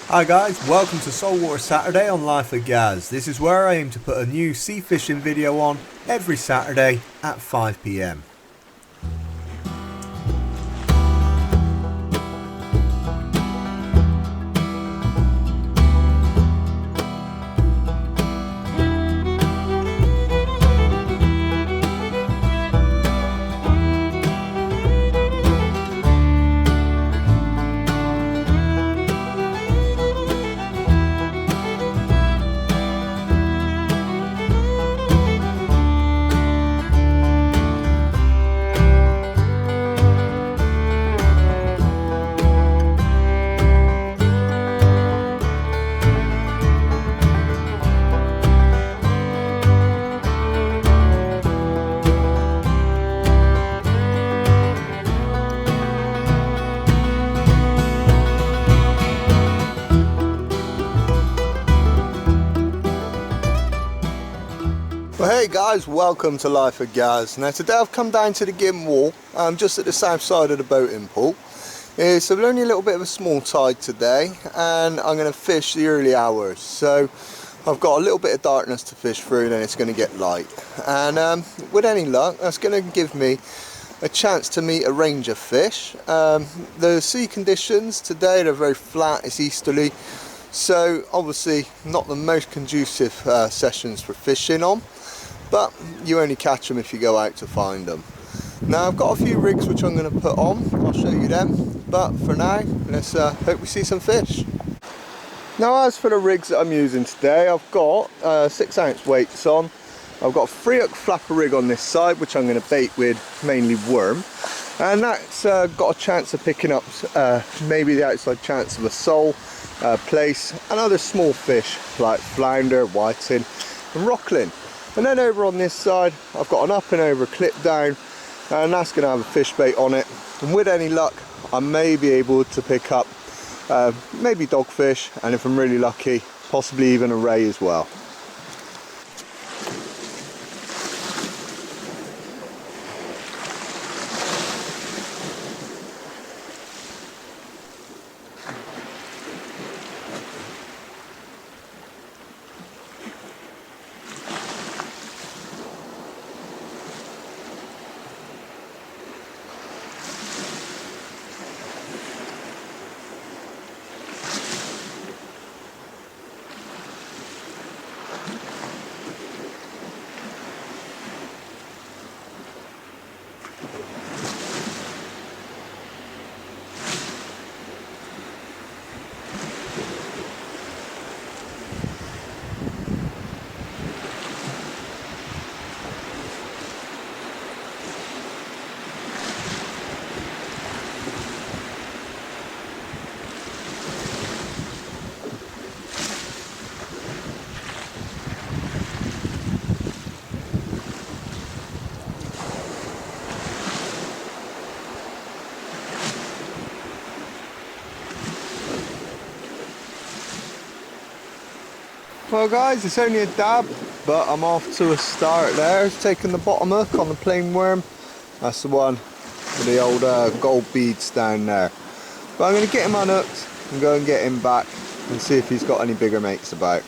Hi guys, welcome to Saltwater Saturday on Life of Gaz. This is where I aim to put a new sea fishing video on every Saturday at 5 PM. Well, hey guys, welcome to Life of Gaz. Now today I've come down to the gynn wall, just at the south side of the boating pool. So we're only a little bit of a small tide today, and I'm going to fish the early hours. So I've got a little bit of darkness to fish through, then it's going to get light. And with any luck, that's going to give me a chance to meet a range of fish. The sea conditions today, they're very flat, it's easterly. So obviously not the most conducive sessions for fishing on. But you only catch them if you go out to find them. Now I've got a few rigs which I'm going to put on, I'll show you them, but for now let's hope we see some fish. Now as for the rigs that I'm using today, I've got 6-ounce weights on. I've got a 3-hook flapper rig on this side which I'm going to bait with mainly worm, and that's got a chance of picking up maybe the outside chance of a sole, plaice and other small fish like flounder, whiting and rockling. And then over on this side I've got an up and over clip down, and that's going to have a fish bait on it, and with any luck I may be able to pick up maybe dogfish, and if I'm really lucky possibly even a ray as well. Well guys, it's only a dab, but I'm off to a start there. Taking the bottom hook on the plain worm. That's the one with the old gold beads down there. But I'm going to get him unhooked and go and get him back and see if he's got any bigger mates about.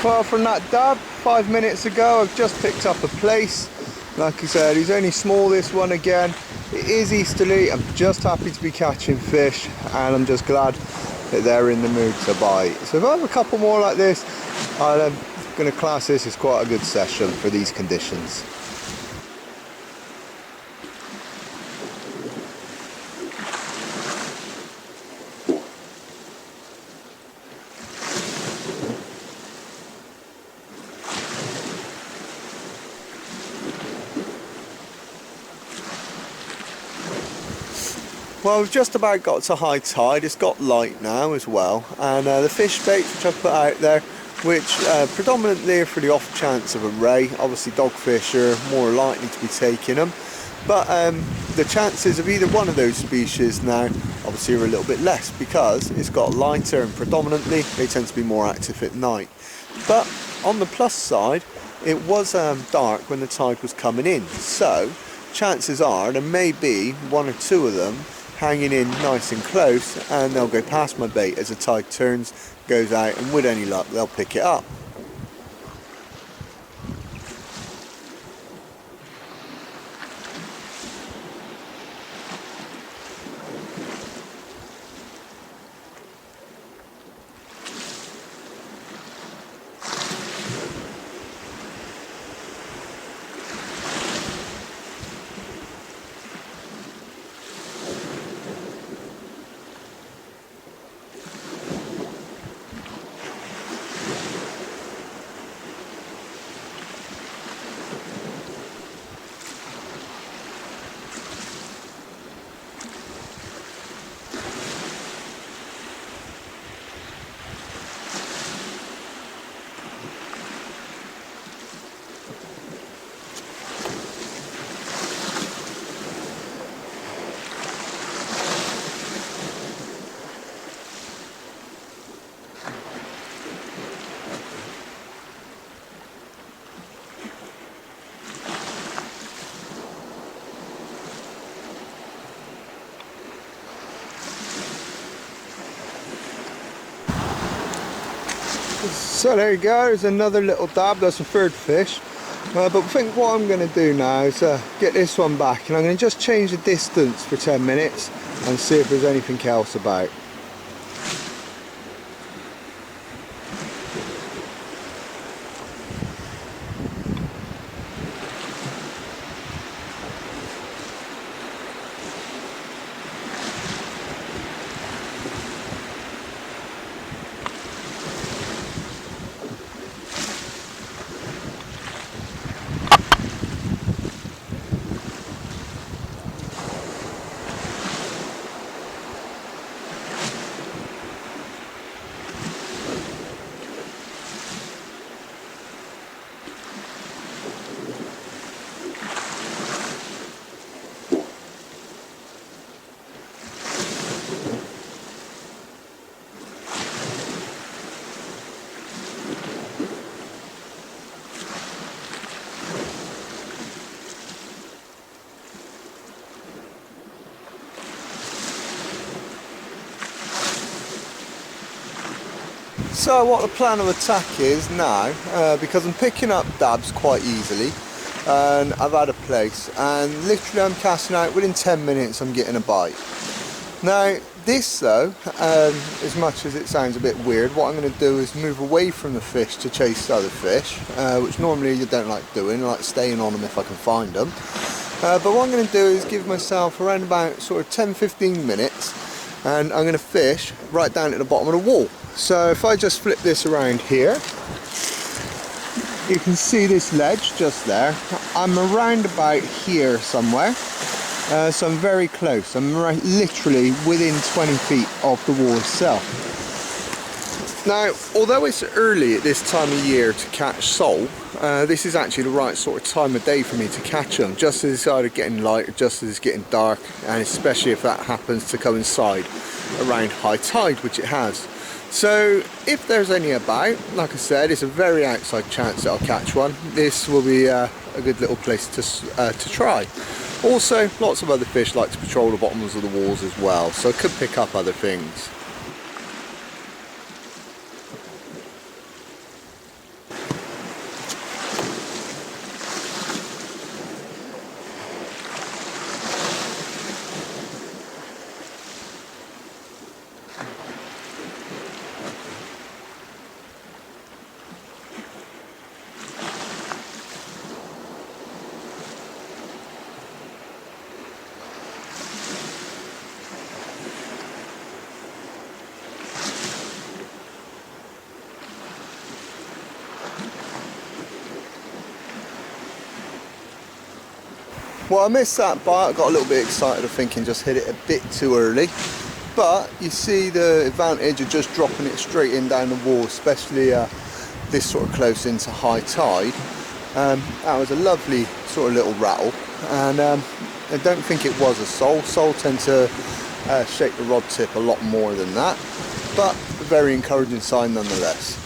Well, from that dab 5 minutes ago, I've just picked up a plaice. Like I said, he's only small, this one again. It is easterly. I'm just happy to be catching fish, and I'm just glad that they're in the mood to bite. So if I have a couple more like this, I'm going to class this as quite a good session for these conditions. Well, we've just about got to high tide. It's got light now as well, and the fish baits which I've put out there, which predominantly are for the off chance of a ray. Obviously dogfish are more likely to be taking them, but the chances of either one of those species now obviously are a little bit less, because it's got lighter and predominantly they tend to be more active at night. But on the plus side, it was dark when the tide was coming in, so chances are there may be one or two of them hanging in nice and close, and they'll go past my bait as the tide turns, goes out, and with any luck they'll pick it up. So there you go, there's another little dab. That's the third fish. But I think what I'm going to do now is get this one back, and I'm going to just change the distance for 10 minutes and see if there's anything else about. So what the plan of attack is now, because I'm picking up dabs quite easily, and I've had a plaice, and literally I'm casting out within 10 minutes I'm getting a bite. Now this though, as much as it sounds a bit weird, what I'm going to do is move away from the fish to chase other fish, which normally you don't like doing. I like staying on them if I can find them. But what I'm going to do is give myself around about sort of 10-15 minutes, and I'm going to fish right down at the bottom of the wall. So if I just flip this around here, you can see this ledge just there. I'm around about here somewhere, so I'm very close. I'm literally within 20 feet of the wall itself. Now, although it's early at this time of year to catch sole, this is actually the right sort of time of day for me to catch them, just as it's either getting light or just as it's getting dark, and especially if that happens to coincide around high tide, which it has. So if there's any about, like I said, it's a very outside chance that I'll catch one. This will be a good little place to try. Also, lots of other fish like to patrol the bottoms of the walls as well, so I could pick up other things. Well, I missed that bite. I got a little bit excited of thinking just hit it a bit too early. But you see the advantage of just dropping it straight in down the wall, especially this sort of close into high tide. That was a lovely sort of little rattle, and I don't think it was a sole. Sole tend to shake the rod tip a lot more than that, but a very encouraging sign nonetheless.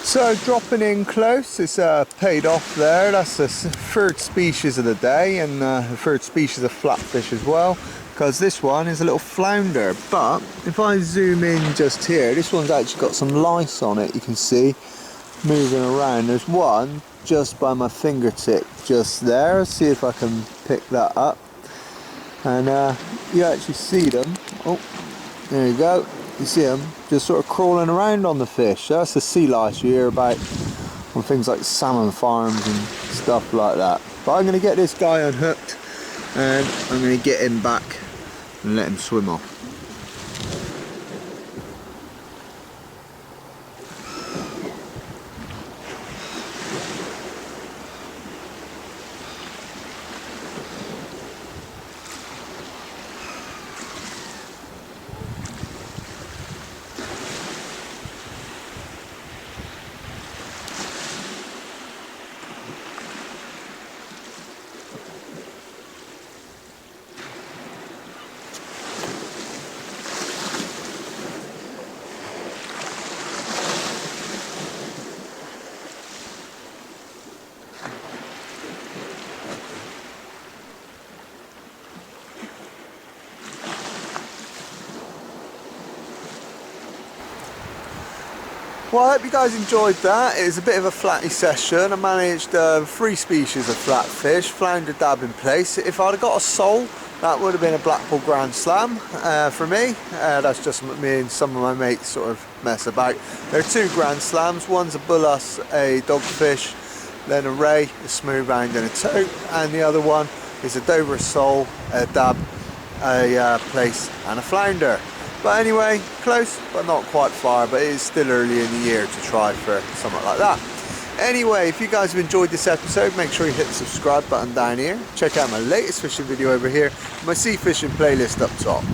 So dropping in close, it's paid off there. That's the third species of the day, and the third species of flatfish as well, because this one is a little flounder. But if I zoom in just here, this one's actually got some lice on it, you can see moving around. There's one just by my fingertip just there. Let's see if I can pick that up, and you actually see them. Oh, there you go. You see them just sort of crawling around on the fish. That's the sea lice you hear about on things like salmon farms and stuff like that. But I'm going to get this guy unhooked, and I'm going to get him back and let him swim off. Well, I hope you guys enjoyed that. It was a bit of a flatty session. I managed 3 species of flatfish, flounder, dab and plaice. If I'd have got a sole, that would have been a Blackpool Grand Slam for me. That's just me and some of my mates sort of mess about. There are 2 Grand Slams. One's a bullace, a dogfish, then a ray, a smooth round and a tote, and the other one is a Dover sole, a dab, a plaice and a flounder. But anyway, close but not quite far, but it is still early in the year to try for something like that. Anyway, if you guys have enjoyed this episode, make sure you hit the subscribe button down here. Check out my latest fishing video over here, my sea fishing playlist up top.